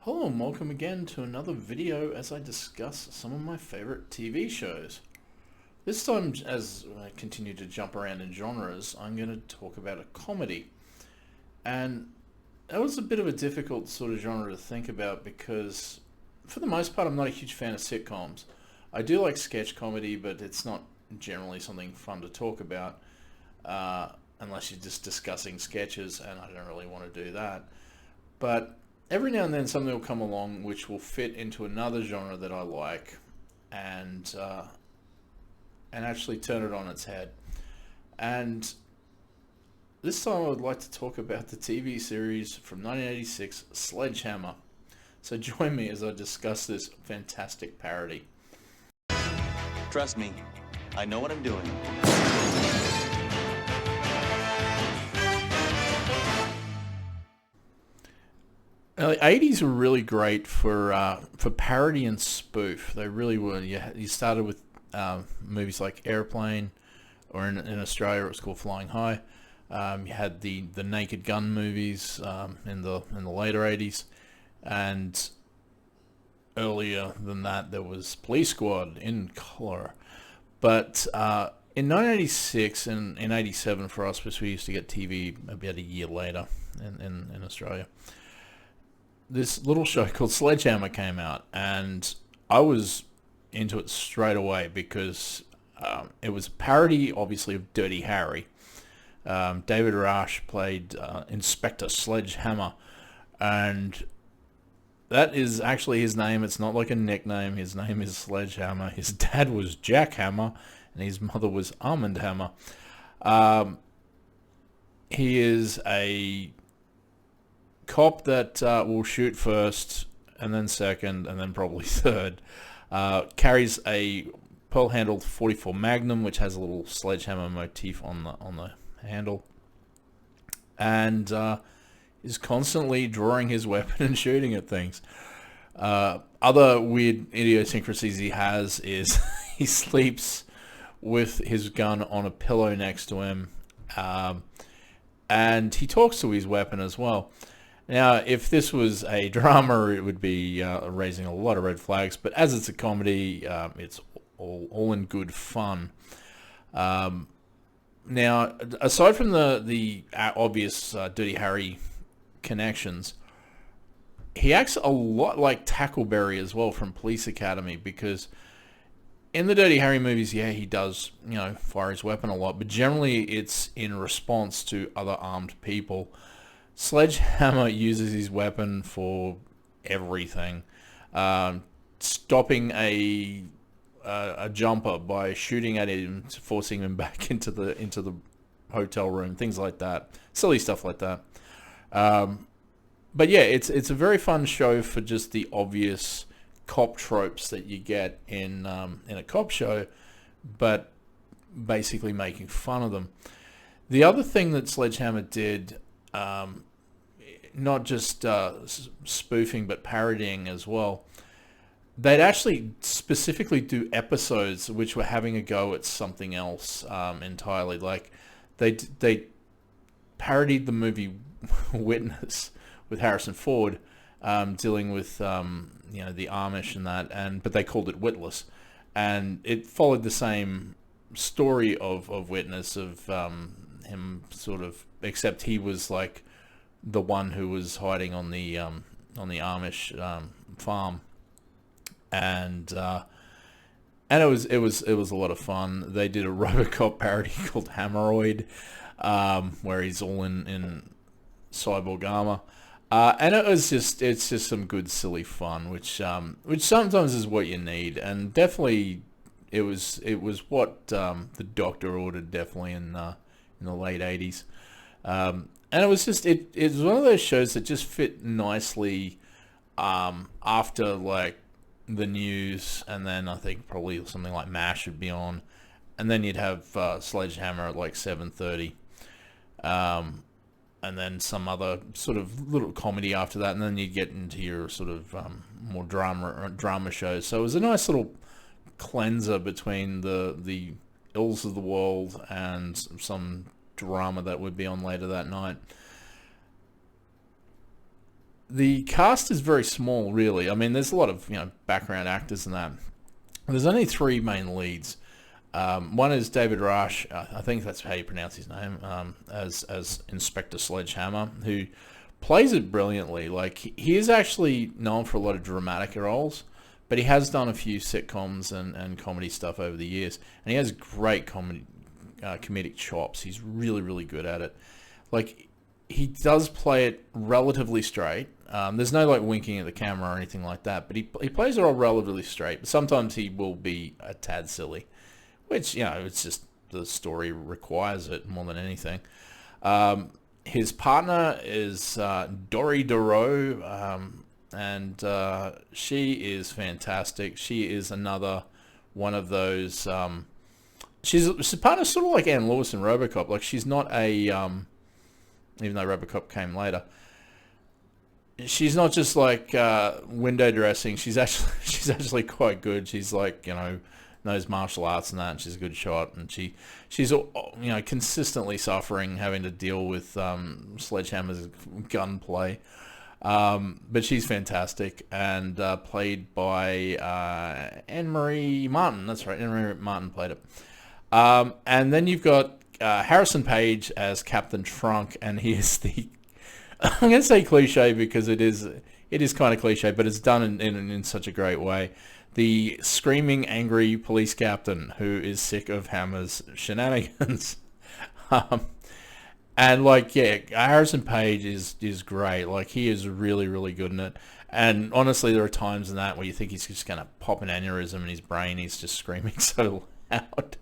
Hello and welcome again to another video as I discuss some of my favorite TV shows. This time, as I continue to jump around in genres, I'm going to talk about a comedy. And that was a bit of a difficult sort of genre to think about because, for the most part, I'm not a huge fan of sitcoms. I do like sketch comedy, but it's not generally something fun to talk about unless you're just discussing sketches, and I don't really want to do that. But every now and then something will come along which will fit into another genre that I like and actually turn it on its head. And this time I would like to talk about the TV series from 1986, Sledge Hammer. So join me as I discuss this fantastic parody. Trust me, I know what I'm doing. 80s were really great for parody and spoof. They really were. You started with movies like Airplane, or in Australia it was called Flying High. You had the Naked Gun movies in the later 80s, and earlier than that there was Police Squad in color. But in 1986 and in 87 for us, because we used to get TV about a year later in Australia, this little show called Sledge Hammer came out, and I was into it straight away because it was a parody, obviously, of Dirty Harry. David Rash played Inspector Sledge Hammer, and that is actually his name. It's not like a nickname. His name is Sledge Hammer. His dad was Jack Hammer, and his mother was Almond Hammer. He is a cop that will shoot first, and then second, and then probably third. Carries a pearl-handled .44 Magnum, which has a little sledgehammer motif on the handle, and is constantly drawing his weapon and shooting at things. Other weird idiosyncrasies he has is he sleeps with his gun on a pillow next to him, and he talks to his weapon as well. Now, if this was a drama, it would be raising a lot of red flags. But as it's a comedy, it's all in good fun. Now, aside from the obvious Dirty Harry connections, he acts a lot like Tackleberry as well from Police Academy, because in the Dirty Harry movies, yeah, he does, fire his weapon a lot, but generally it's in response to other armed people. Sledgehammer uses his weapon for everything. Stopping a jumper by shooting at him, forcing him back into the hotel room, things like that. Silly stuff like that. But yeah, it's a very fun show for just the obvious cop tropes that you get in a cop show, but basically making fun of them. The other thing that Sledgehammer did, not just spoofing but parodying as well, they'd actually specifically do episodes which were having a go at something else entirely. Like they parodied the movie Witness with Harrison Ford, dealing with the Amish and that, but they called it Witless, and it followed the same story of Witness, of him sort of, except he was like the one who was hiding on the Amish farm, and it was a lot of fun. They did a RoboCop parody called Hammeroid, where he's all in cyborg armor, and it's just some good silly fun, which sometimes is what you need, and definitely it was what the Doctor ordered, definitely in the late 80s. And it was just, it was one of those shows that just fit nicely after like the news, and then I think probably something like MASH would be on, and then you'd have Sledgehammer at like 7:30, and then some other sort of little comedy after that, and then you'd get into your sort of more drama shows. So it was a nice little cleanser between the ills of the world and some drama that would be on later that night. The cast is very small, really. I mean, there's a lot of background actors and that. There's only 3 main leads. One is David Rush, I think that's how you pronounce his name, as Inspector Sledge Hammer, who plays it brilliantly. Like, he is actually known for a lot of dramatic roles, but he has done a few sitcoms and comedy stuff over the years, and he has great comedic chops. He's really, really good at it. Like, he does play it relatively straight. There's no like winking at the camera or anything like that, but he plays it all relatively straight. But sometimes he will be a tad silly, which it's just the story requires it more than anything. His partner is Dory Dorough, and she is fantastic. She is another one of those. She's partner sort of like Ann Lewis in RoboCop. Like, she's not a even though RoboCop came later. She's not just like window dressing. She's actually quite good. She's like knows martial arts and that, and she's a good shot. And she's consistently suffering, having to deal with Sledgehammer's gunplay. But she's fantastic, and played by Anne-Marie Martin. That's right, Anne-Marie Martin played it. And then you've got Harrison Page as Captain Trunk, and he is the I'm going to say cliche because it is kind of cliche, but it's done in such a great way. The screaming, angry police captain who is sick of Hammer's shenanigans. And Harrison Page is great. Like, he is really, really good in it. And honestly, there are times in that where you think he's just going to pop an aneurysm in his brain. He's just screaming so loud.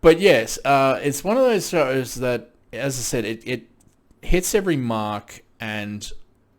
But yes, it's one of those shows that, as I said, it hits every mark, and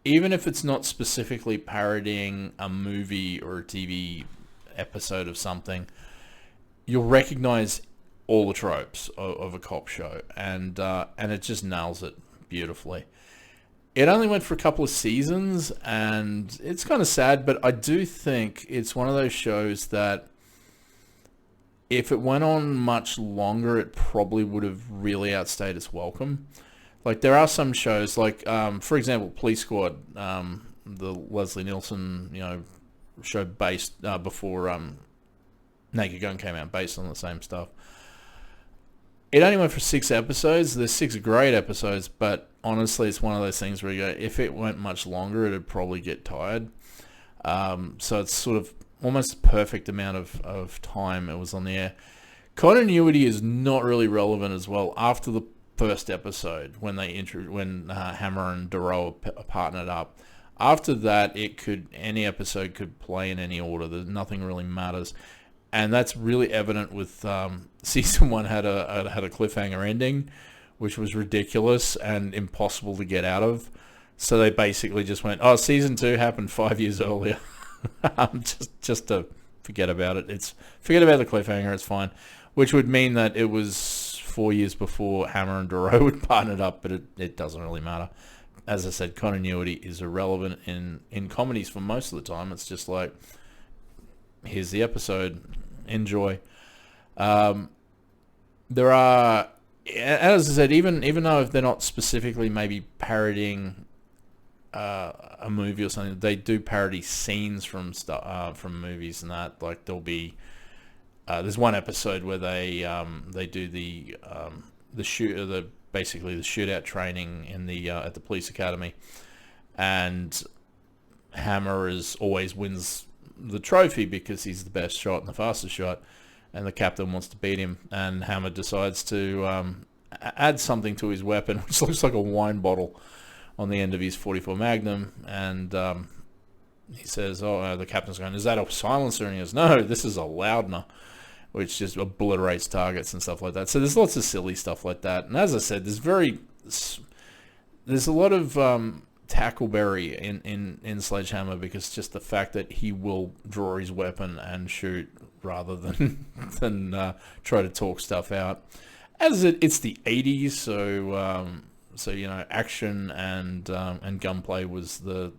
even if it's not specifically parodying a movie or a TV episode of something, you'll recognize all the tropes of a cop show, and it just nails it beautifully. It only went for a couple of seasons, and it's kind of sad, but I do think it's one of those shows that if it went on much longer, it probably would have really outstayed its welcome. Like, there are some shows, like, for example, Police Squad, the Leslie Nielsen, show based before Naked Gun came out, based on the same stuff. It only went for 6 episodes. There's 6 great episodes, but honestly, it's one of those things where you go, if it went much longer, it'd probably get tired. So it's sort of almost the perfect amount of time it was on the air. Continuity is not really relevant as well after the first episode when Hammer and Dorough are partnered up. After that, any episode could play in any order. Nothing really matters, and that's really evident with season 1 had a cliffhanger ending, which was ridiculous and impossible to get out of. So they basically just went, "Oh, season 2 happened 5 years earlier." just to forget about it. Forget about the cliffhanger. It's fine, which would mean that it was 4 years before Hammer and Dorough would partnered up, but it doesn't really matter. As I said, continuity is irrelevant in comedies for most of the time. It's just like, here's the episode, enjoy. There are, as I said, even though if they're not specifically maybe parodying a movie or something, they do parody scenes from movies and that. Like, there'll be there's one episode where they do the shootout training in the at the police academy, and Hammer always wins the trophy because he's the best shot and the fastest shot, and the captain wants to beat him, and Hammer decides to add something to his weapon, which looks like a wine bottle on the end of his 44 Magnum, and he says, the captain's going, "Is that a silencer?" And he goes, "No, this is a loudener," which just obliterates targets and stuff like that. So there's lots of silly stuff like that. And as I said, there's a lot of tackleberry in Sledgehammer, because just the fact that he will draw his weapon and shoot rather than try to talk stuff out. As it's the 80s, so action and gunplay was the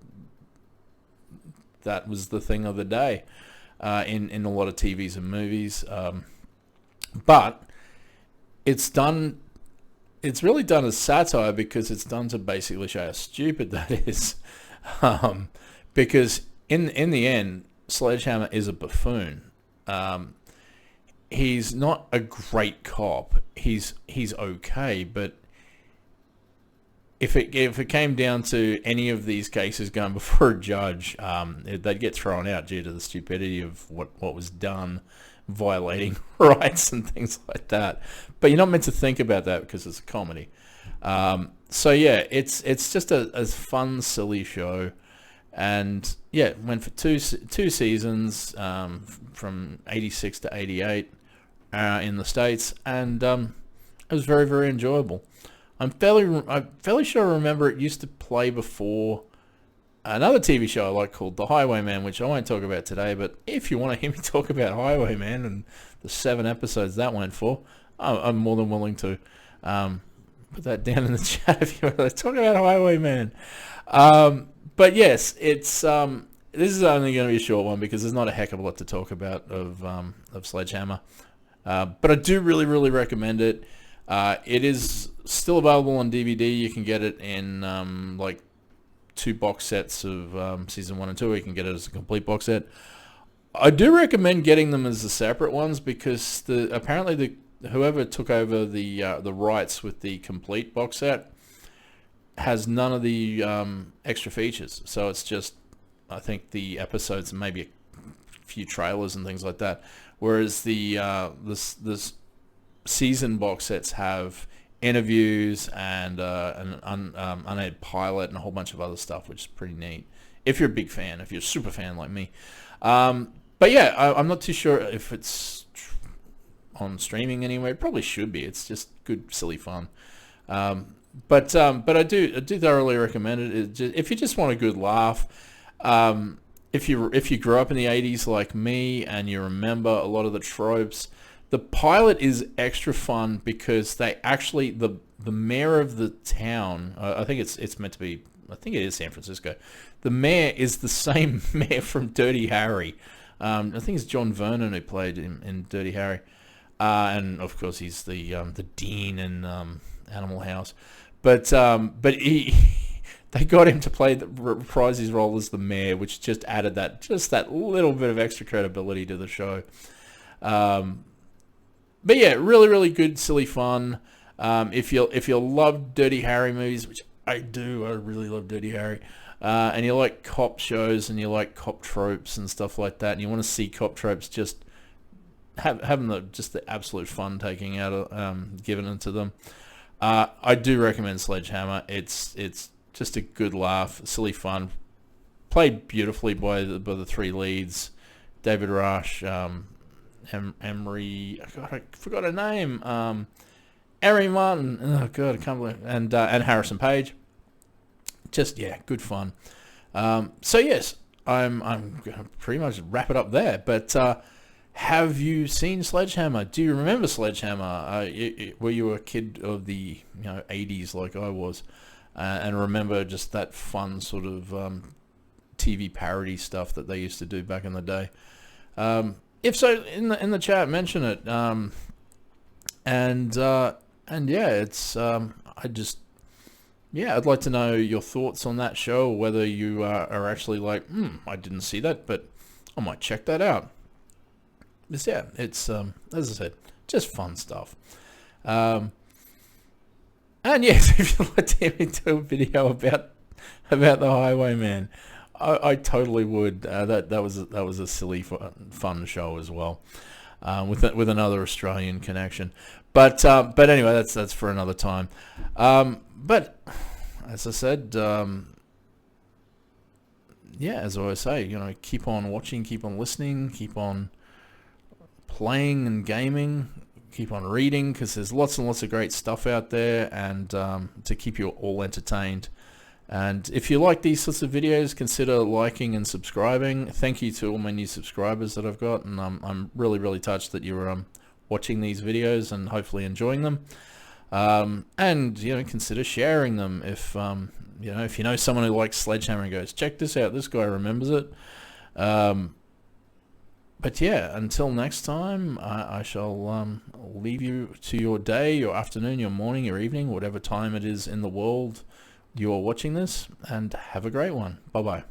thing of the day in a lot of TVs and movies. But it's done it's really done as satire because it's done to basically show how stupid that is. Um, because in the end, Sledgehammer is a buffoon. He's not a great cop. He's okay, but if it came down to any of these cases going before a judge, they'd get thrown out due to the stupidity of what was done, violating rights and things like that. But you're not meant to think about that because it's a comedy. So yeah, it's just a fun, silly show, and yeah, it went for two seasons, from 86 to 88 in the States, and it was very, very enjoyable. I'm fairly sure I remember it used to play before another TV show I like called The Highwayman, which I won't talk about today, but if you want to hear me talk about Highwayman and the 7 episodes that went for, I'm more than willing to put that down in the chat if you want to talk about Highwayman. But yes, it's this is only going to be a short one because there's not a heck of a lot to talk about of Sledgehammer. But I do really, really recommend it. It is still available on DVD. You can get it in like 2 box sets of season 1 and 2. Or you can get it as a complete box set. I do recommend getting them as the separate ones because apparently whoever took over the rights with the complete box set has none of the extra features. So it's just, I think, the episodes and maybe a few trailers and things like that. Whereas this season box sets have interviews and an unedited pilot and a whole bunch of other stuff, which is pretty neat. If you're a big fan, if you're a super fan like me. But yeah, I'm not too sure if it's on streaming anywhere. It probably should be. It's just good, silly fun. But I do thoroughly recommend it. If you just want a good laugh, if you grew up in the 80s like me and you remember a lot of the tropes, the pilot is extra fun because they actually the mayor of the town, I think it's meant to be, I think it is San Francisco. The mayor is the same mayor from Dirty Harry. I think it's John Vernon who played in Dirty Harry, and of course he's the dean in Animal House. But they got him to reprise his role as the mayor, which just added that little bit of extra credibility to the show. But yeah, really, really good, silly fun. If you love Dirty Harry movies, which I do, I really love Dirty Harry, and you like cop shows and you like cop tropes and stuff like that, and you want to see cop tropes just having the absolute fun taking out giving it to them, I do recommend Sledgehammer. It's just a good laugh, silly fun, played beautifully by the 3 leads, David Rush, Emery, God, I forgot her name, Emery Martin, oh god, I can't believe, and Harrison Page. Just, yeah, good fun. So yes, I'm gonna pretty much wrap it up there, but have you seen Sledgehammer? Do you remember Sledgehammer? Were you a kid of the 80s like I was, and remember just that fun sort of TV parody stuff that they used to do back in the day? If so, in the chat, mention it. And yeah, it's I'd like to know your thoughts on that show, whether you are actually like, I didn't see that, but I might check that out. But yeah, it's as I said, just fun stuff. And yes, if you'd like to hear me do a video about the Highwayman, I totally would. That was a silly fun show as well, with another Australian connection. But anyway, that's for another time. But as I said, yeah, as I always say, keep on watching, keep on listening, keep on playing and gaming, keep on reading, because there's lots and lots of great stuff out there, and to keep you all entertained. And if you like these sorts of videos, consider liking and subscribing. Thank you to all my new subscribers that I've got, and I'm really, really touched that you're watching these videos and hopefully enjoying them. And consider sharing them if if you know someone who likes Sledgehammer and goes, check this out, this guy remembers it. But yeah, until next time, I shall leave you to your day, your afternoon, your morning, your evening, whatever time it is in the world you're watching this, and have a great one. Bye bye.